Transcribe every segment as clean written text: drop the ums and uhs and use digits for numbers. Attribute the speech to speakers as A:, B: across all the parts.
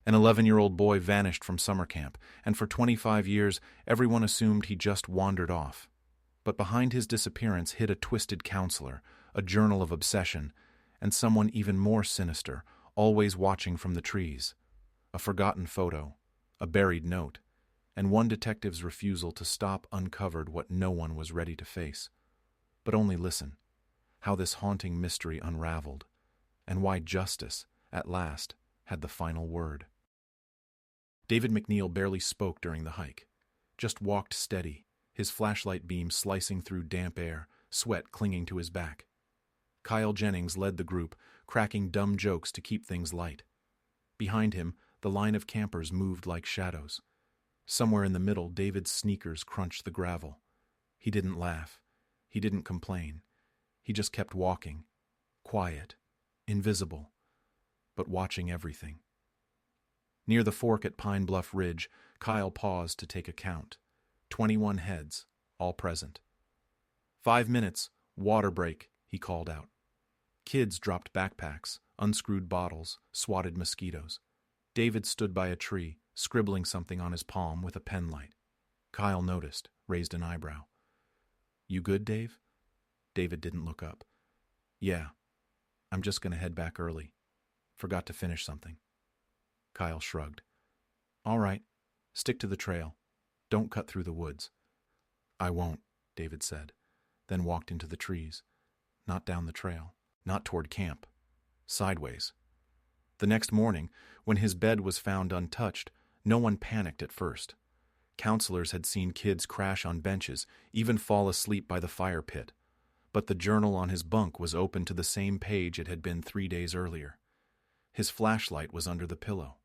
A: An 11-year-old boy vanished from summer camp, and for 25 years everyone assumed he just wandered off. But behind his disappearance hid a twisted counselor, a journal of obsession, and someone even more sinister, always watching from the trees. A forgotten photo, a buried note, and one detective's refusal to stop uncovered what no one was ready to face. But only listen, how this haunting mystery unraveled, and why justice, at last, had the final word. David McNeil barely spoke during the hike, just walked steady, his flashlight beam slicing through damp air, sweat clinging to his back. Kyle Jennings led the group, cracking dumb jokes to keep things light. Behind him, the line of campers moved like shadows. Somewhere in the middle, David's sneakers crunched the gravel. He didn't laugh. He didn't complain. He just kept walking, quiet, invisible, but watching everything. Near the fork at Pine Bluff Ridge, Kyle paused to take a count. 21 heads, all present. 5 minutes, water break, he called out. Kids dropped backpacks, unscrewed bottles, swatted mosquitoes. David stood by a tree, scribbling something on his palm with a pen light. Kyle noticed, raised an eyebrow. "You good, Dave?" David didn't look up. "Yeah, I'm just going to head back early. Forgot to finish something." Kyle shrugged. "All right, stick to the trail. Don't cut through the woods." "I won't," David said, then walked into the trees. Not down the trail, not toward camp. Sideways. The next morning, when his bed was found untouched, no one panicked at first. Counselors had seen kids crash on benches, even fall asleep by the fire pit. But the journal on his bunk was open to the same page it had been 3 days earlier. His flashlight was under the pillow.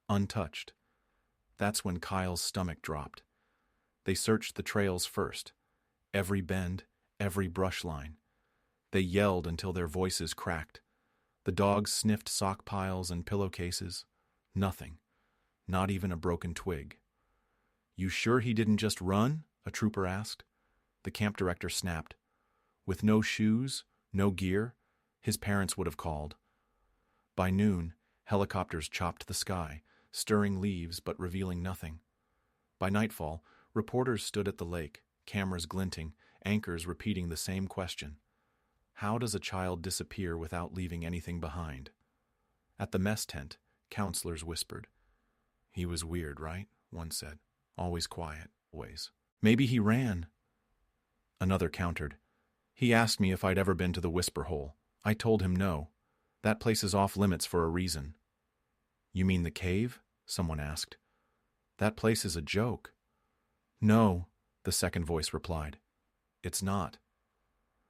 A: Untouched. That's when Kyle's stomach dropped. They searched the trails first. Every bend, every brush line. They yelled until their voices cracked. The dogs sniffed sock piles and pillowcases. Nothing. Not even a broken twig. "You sure he didn't just run?" a trooper asked. The camp director snapped. With no shoes, no gear, his parents would have called. By noon, helicopters chopped the sky, stirring leaves but revealing nothing. By nightfall, reporters stood at the lake, cameras glinting, anchors repeating the same question. How does a child disappear without leaving anything behind? At the mess tent, counselors whispered. "He was weird, right?" one said. "Always quiet, always." "Maybe he ran." Another countered. "He asked me if I'd ever been to the Whisper Hole. I told him no. That place is off limits for a reason." "You mean the cave?" someone asked. "That place is a joke." "No," the second voice replied. "It's not."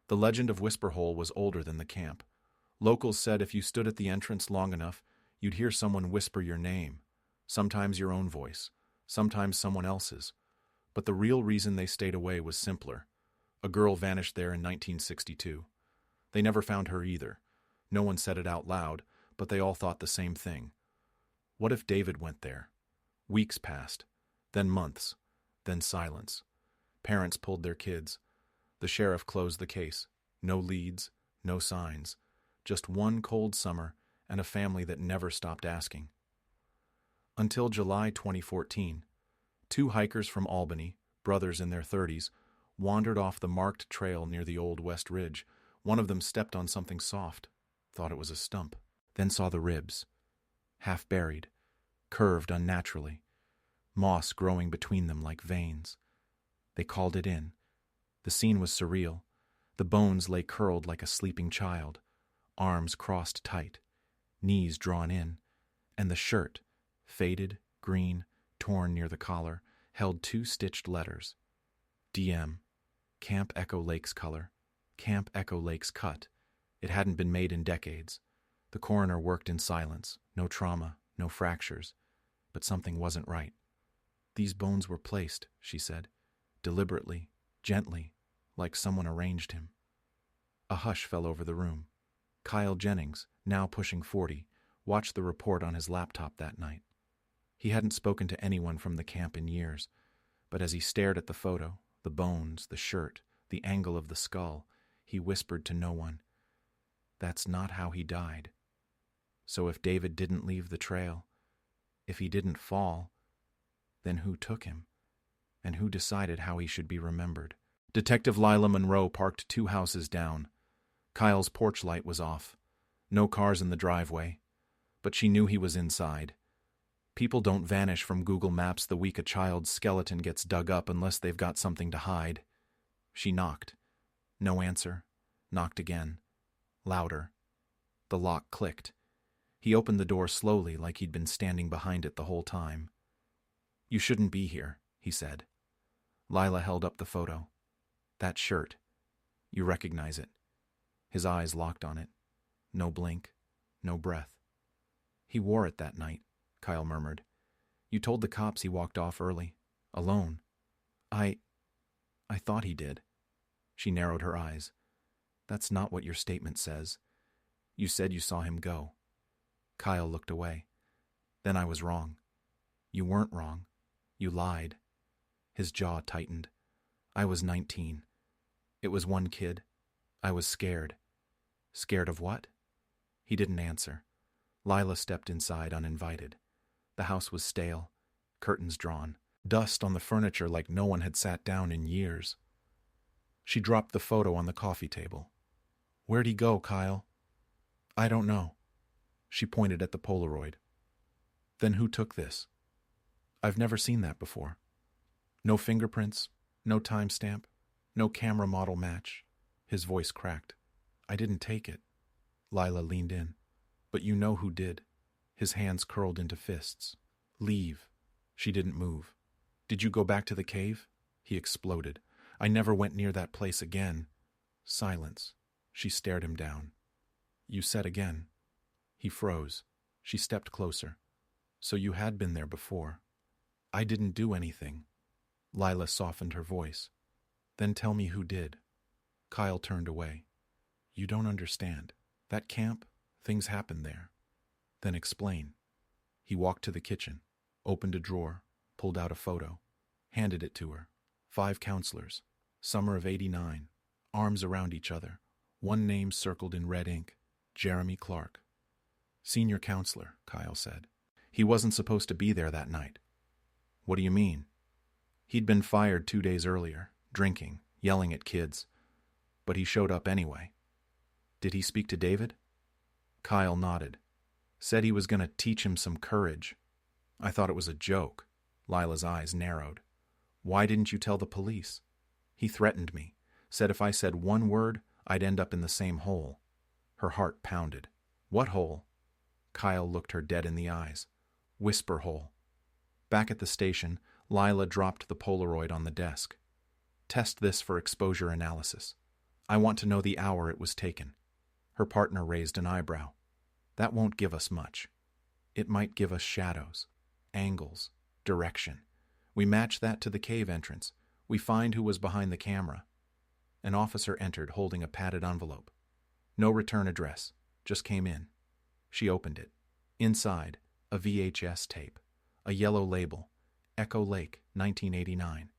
A: The legend of Whisper Hole was older than the camp. Locals said if you stood at the entrance long enough, you'd hear someone whisper your name, sometimes your own voice, sometimes someone else's. But the real reason they stayed away was simpler. A girl vanished there in 1962. They never found her either. No one said it out loud, but they all thought the same thing. What if David went there? Weeks passed, then months, then silence. Parents pulled their kids. The sheriff closed the case. No leads, no signs. Just one cold summer and a family that never stopped asking. Until July 2014, 2 hikers from Albany, brothers in their 30s, wandered off the marked trail near the old West Ridge. One of them stepped on something soft, thought it was a stump, then saw the ribs, half buried, curved unnaturally, moss growing between them like veins. They called it in. The scene was surreal. The bones lay curled like a sleeping child, arms crossed tight, knees drawn in, and the shirt, faded, green, torn near the collar, held 2 stitched letters. DM, Camp Echo Lake's color, Camp Echo Lake's cut. It hadn't been made in decades. The coroner worked in silence, no trauma, no fractures, but something wasn't right. "These bones were placed," she said, deliberately, gently, like someone arranged him. A hush fell over the room. Kyle Jennings, now pushing 40, watched the report on his laptop that night. He hadn't spoken to anyone from the camp in years, but as he stared at the photo, the bones, the shirt, the angle of the skull, he whispered to no one, "That's not how he died." So if David didn't leave the trail, If he didn't fall, then who took him? And who decided how he should be remembered? Detective Lila Monroe parked 2 houses down. Kyle's porch light was off. No cars in the driveway. But she knew he was inside. People don't vanish from Google Maps the week a child's skeleton gets dug up unless they've got something to hide. She knocked. No answer. Knocked again. Louder. The lock clicked. He opened the door slowly, like he'd been standing behind it the whole time. "You shouldn't be here," he said. Lila held up the photo. "That shirt. You recognize it." His eyes locked on it. No blink. No breath. "He wore it that night," Kyle murmured. "You told the cops he walked off early. Alone." I thought he did." She narrowed her eyes. "That's not what your statement says. You said you saw him go." Kyle looked away. "Then I was wrong." "You weren't wrong. You lied." His jaw tightened. "I was 19. It was one kid. I was scared." "Scared of what?" He didn't answer. Lila stepped inside uninvited. The house was stale, curtains drawn, dust on the furniture like no one had sat down in years. She dropped the photo on the coffee table. "Where'd he go, Kyle?" "I don't know." She pointed at the Polaroid. "Then who took this?" "I've never seen that before." "No fingerprints, no timestamp, no camera model match." His voice cracked. "I didn't take it." Lila leaned in. "But you know who did." His hands curled into fists. "Leave." She didn't move. "Did you go back to the cave?" He exploded. "I never went near that place again." Silence. She stared him down. "You said again." He froze. She stepped closer. "So you had been there before." "I didn't do anything." Lila softened her voice. "Then tell me who did." Kyle turned away. "You don't understand. That camp, things happened there." "Then explain." He walked to the kitchen, opened a drawer, pulled out a photo, handed it to her. 5 counselors, summer of '89, arms around each other, one name circled in red ink, Jeremy Clark. "Senior counselor," Kyle said. "He wasn't supposed to be there that night." "What do you mean?" "He'd been fired 2 days earlier, drinking, yelling at kids. But he showed up anyway." "Did he speak to David?" Kyle nodded. "Said he was going to teach him some courage." "I thought it was a joke." Lila's eyes narrowed. "Why didn't you tell the police?" "He threatened me. Said if I said one word, I'd end up in the same hole." Her heart pounded. "What hole?" Kyle looked her dead in the eyes. "Whisper hole." Back at the station, Lila dropped the Polaroid on the desk. "Test this for exposure analysis. I want to know the hour it was taken." Her partner raised an eyebrow. "That won't give us much." "It might give us shadows, angles, direction. We match that to the cave entrance. We find who was behind the camera." An officer entered holding a padded envelope. "No return address. Just came in." She opened it. Inside, a VHS tape. A yellow label. Echo Lake, 1989.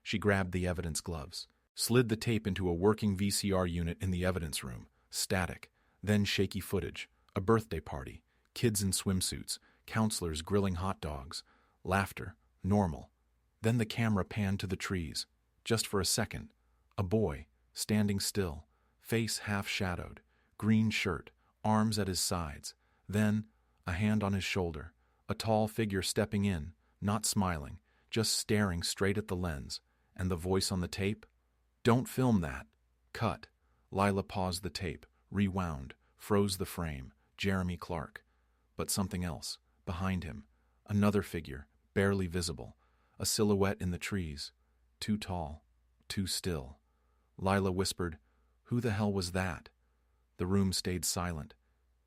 A: She grabbed the evidence gloves, slid the tape into a working VCR unit in the evidence room. Static. Then shaky footage. A birthday party. Kids in swimsuits. Counselors grilling hot dogs. Laughter. Normal. Then the camera panned to the trees. Just for a second. A boy, standing still, face half-shadowed, green shirt, arms at his sides. Then, a hand on his shoulder, a tall figure stepping in, not smiling, just staring straight at the lens. And the voice on the tape? "Don't film that." Cut. Lila paused the tape, rewound, froze the frame. Jeremy Clark. But something else, behind him. Another figure, barely visible. A silhouette in the trees. Too tall. Too still. Lila whispered, "Who the hell was that?" The room stayed silent,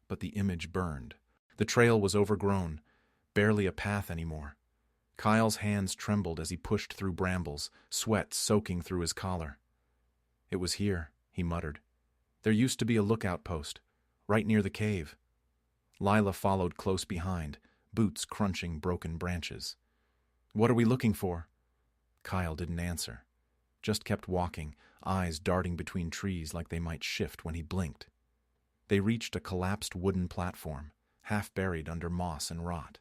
A: but the image burned. The trail was overgrown, barely a path anymore. Kyle's hands trembled as he pushed through brambles, sweat soaking through his collar. "It was here," he muttered. "There used to be a lookout post, right near the cave." Lila followed close behind, boots crunching broken branches. "What are we looking for?" Kyle didn't answer, just kept walking, eyes darting between trees like they might shift when he blinked. They reached a collapsed wooden platform, half buried under moss and rot.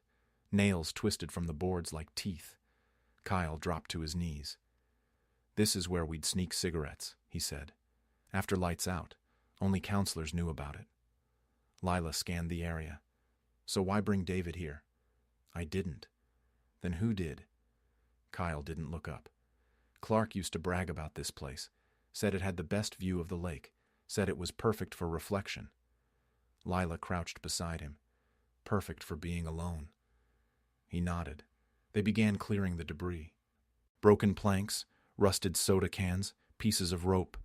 A: Nails twisted from the boards like teeth. Kyle dropped to his knees. "This is where we'd sneak cigarettes," he said. "After lights out. Only counselors knew about it." Lila scanned the area. "So why bring David here?" "I didn't." "Then who did?" Kyle didn't look up. "Clark used to brag about this place. Said it had the best view of the lake. Said it was perfect for reflection." Lila crouched beside him. "Perfect for being alone." He nodded. They began clearing the debris. Broken planks, rusted soda cans, pieces of rope.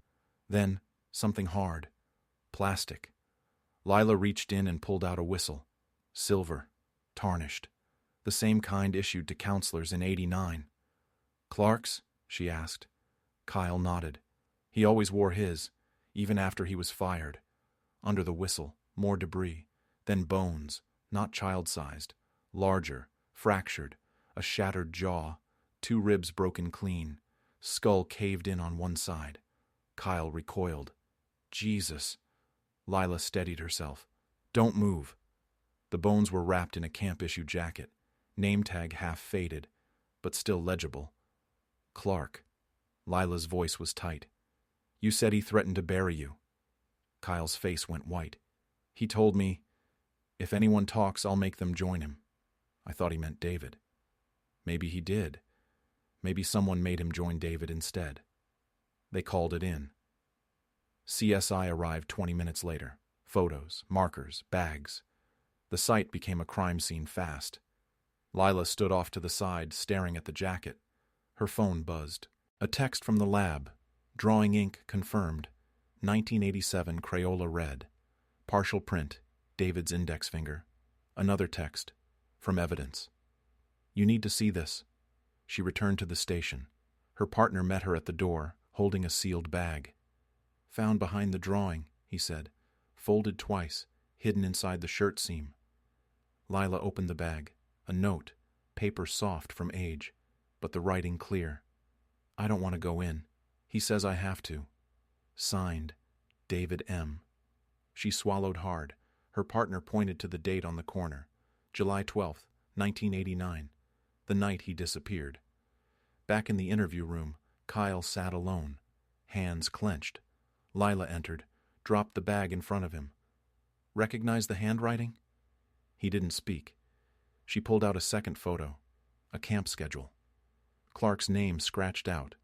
A: Then, something hard. Plastic. Lila reached in and pulled out a whistle. Silver. Tarnished. The same kind issued to counselors in '89. "Clark's?" she asked. Kyle nodded. He always wore his, even after he was fired. Under the whistle, more debris. Then bones, not child-sized. Larger, fractured, a shattered jaw, 2 ribs broken clean, skull caved in on one side. Kyle recoiled. "Jesus." Lila steadied herself. "Don't move." The bones were wrapped in a camp-issue jacket, name tag half faded, but still legible. "Clark." Lila's voice was tight. "You said he threatened to bury you." Kyle's face went white. "He told me, if anyone talks, I'll make them join him." I thought he meant David. Maybe he did. Maybe someone made him join David instead. They called it in. CSI arrived 20 minutes later. Photos, markers, bags. The site became a crime scene fast. Lila stood off to the side, staring at the jacket. Her phone buzzed. A text from the lab. Drawing ink confirmed. 1987 Crayola red. Partial print. David's index finger. Another text. From evidence. "You need to see this." She returned to the station. Her partner met her at the door, holding a sealed bag. "Found behind the drawing," he said. "Folded twice, hidden inside the shirt seam." Lila opened the bag. A note, paper soft from age, but the writing clear. "I don't want to go in. He says I have to." Signed, David M. She swallowed hard. Her partner pointed to the date on the corner. July 12th, 1989, the night he disappeared. Back in the interview room, Kyle sat alone, hands clenched. Lila entered, dropped the bag in front of him. "Recognize the handwriting?" He didn't speak. She pulled out a second photo, a camp schedule. Clark's name scratched out.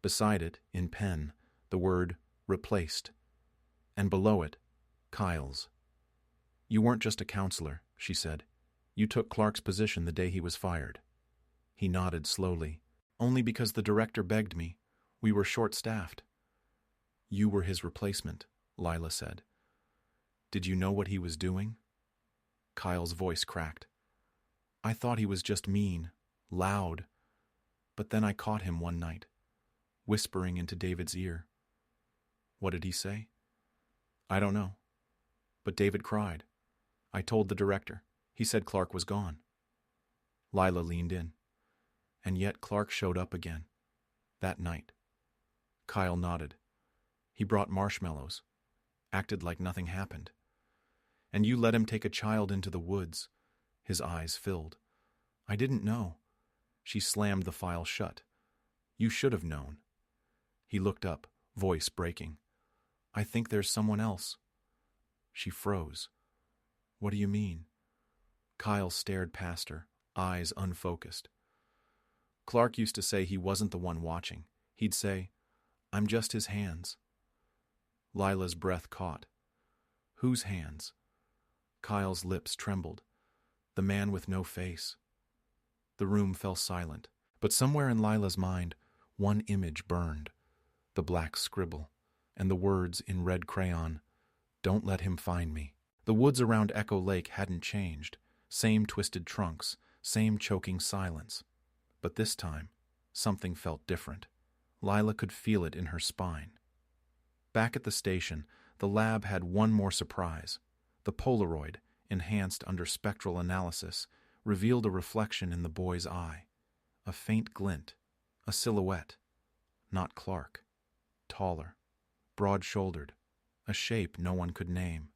A: Beside it, in pen, the word replaced. And below it, Kyle's. "You weren't just a counselor," she said. "You took Clark's position the day he was fired." He nodded slowly. "Only because the director begged me. We were short-staffed." "You were his replacement," Lila said. "Did you know what he was doing?" Kyle's voice cracked. "I thought he was just mean, loud. But then I caught him one night, whispering into David's ear." "What did he say?" "I don't know. But David cried. I told the director. He said Clark was gone." Lila leaned in. "And yet Clark showed up again. That night." Kyle nodded. "He brought marshmallows. Acted like nothing happened. And you let him take a child into the woods." His eyes filled. "I didn't know." She slammed the file shut. "You should have known." He looked up, voice breaking. "I think there's someone else." She froze. "What do you mean?" Kyle stared past her, eyes unfocused. "Clark used to say he wasn't the one watching. He'd say, 'I'm just his hands.'" Lila's breath caught. "Whose hands?" Kyle's lips trembled. "The man with no face." The room fell silent, but somewhere in Lila's mind, one image burned. The black scribble, and the words in red crayon, "Don't let him find me." The woods around Echo Lake hadn't changed. Same twisted trunks, same choking silence. But this time, something felt different. Lila could feel it in her spine. Back at the station, the lab had one more surprise. The Polaroid, enhanced under spectral analysis, revealed a reflection in the boy's eye. A faint glint, a silhouette. Not Clark. Taller, broad-shouldered, a shape no one could name.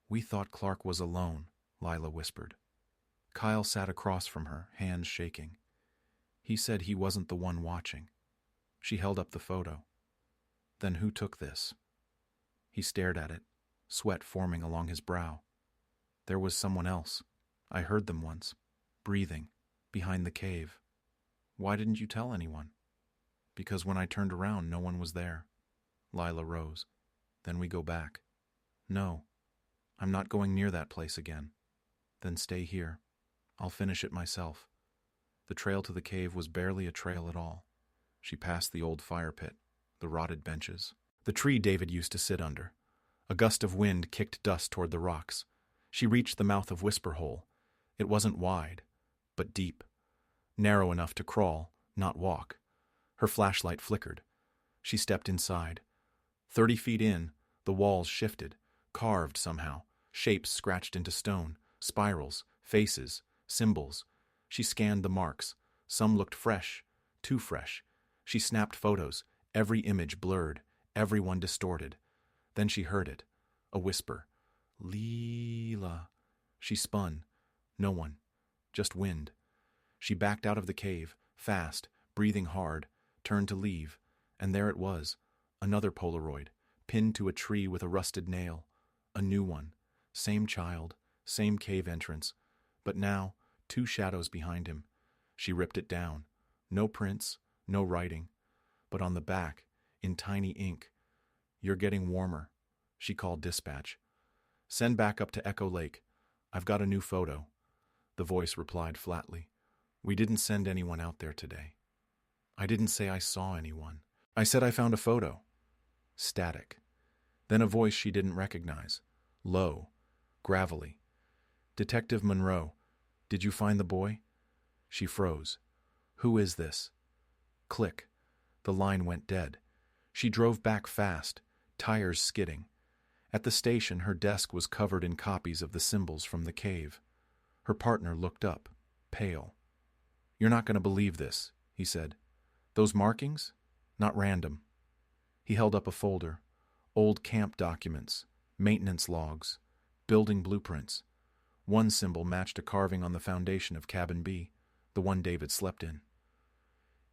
A: "We thought Clark was alone," Lila whispered. Kyle sat across from her, hands shaking. He said he wasn't the one watching. She held up the photo. Then who took this? He stared at it, sweat forming along his brow. There was someone else. I heard them once, breathing, behind the cave. Why didn't you tell anyone? Because when I turned around, no one was there. Lila rose. Then we go back. No, I'm not going near that place again. Then stay here. I'll finish it myself. The trail to the cave was barely a trail at all. She passed the old fire pit, the rotted benches, the tree David used to sit under. A gust of wind kicked dust toward the rocks. She reached the mouth of Whisper Hole. It wasn't wide, but deep. Narrow enough to crawl, not walk. Her flashlight flickered. She stepped inside. 30 feet in, the walls shifted, carved somehow, shapes scratched into stone, spirals, faces, symbols. She scanned the marks. Some looked fresh, too fresh. She snapped photos, every image blurred, everyone distorted. Then she heard it, a whisper. Leela. She spun. No one. Just wind. She backed out of the cave, fast, breathing hard, turned to leave, and there it was, another Polaroid, pinned to a tree with a rusted nail. A new one. Same child, same cave entrance, but now 2 shadows behind him. She ripped it down. No prints, no writing. But on the back, in tiny ink, "You're getting warmer," she called dispatch. "Send back up to Echo Lake. I've got a new photo." The voice replied flatly. "We didn't send anyone out there today." "I didn't say I saw anyone. I said I found a photo." Static. Then a voice she didn't recognize. Low. Gravelly. "Detective Monroe, did you find the boy?" She froze. "Who is this?" Click. The line went dead. She drove back fast, tires skidding. At the station, her desk was covered in copies of the symbols from the cave. Her partner looked up, pale. "You're not going to believe this," he said. "Those markings? Not random." He held up a folder. Old camp documents, maintenance logs, building blueprints. One symbol matched a carving on the foundation of Cabin B, the one David slept in.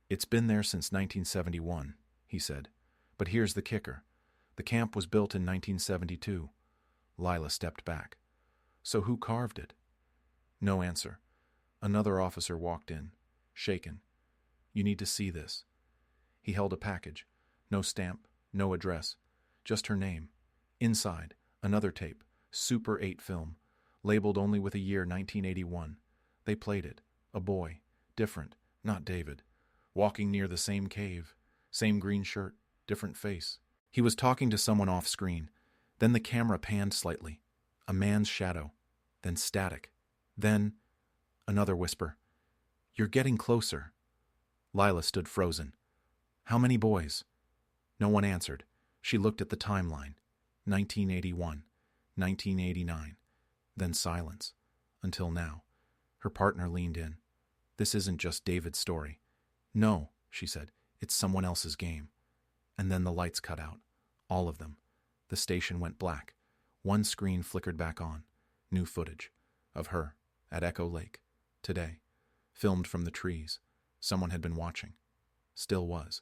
A: "It's been there since 1971, he said. "But here's the kicker. The camp was built in 1972. Lila stepped back. "So who carved it?" No answer. Another officer walked in, shaken. "You need to see this." He held a package. No stamp, no address. Just her name. Inside, another tape, Super 8 film, labeled only with a year 1981. They played it. A boy. Different. Not David. Walking near the same cave. Same green shirt. Different face. He was talking to someone off screen. Then the camera panned slightly. A man's shadow. Then static. Then another whisper. "You're getting closer." Lila stood frozen. "How many boys?" No one answered. She looked at the timeline. 1981. 1989. Then silence. Until now. Her partner leaned in. "This isn't just David's story." "No," she said. "It's someone else's game." And then the lights cut out. All of them. The station went black. One screen flickered back on. New footage. Of her. At Echo Lake. Today. Filmed from the trees. Someone had been watching. Still was.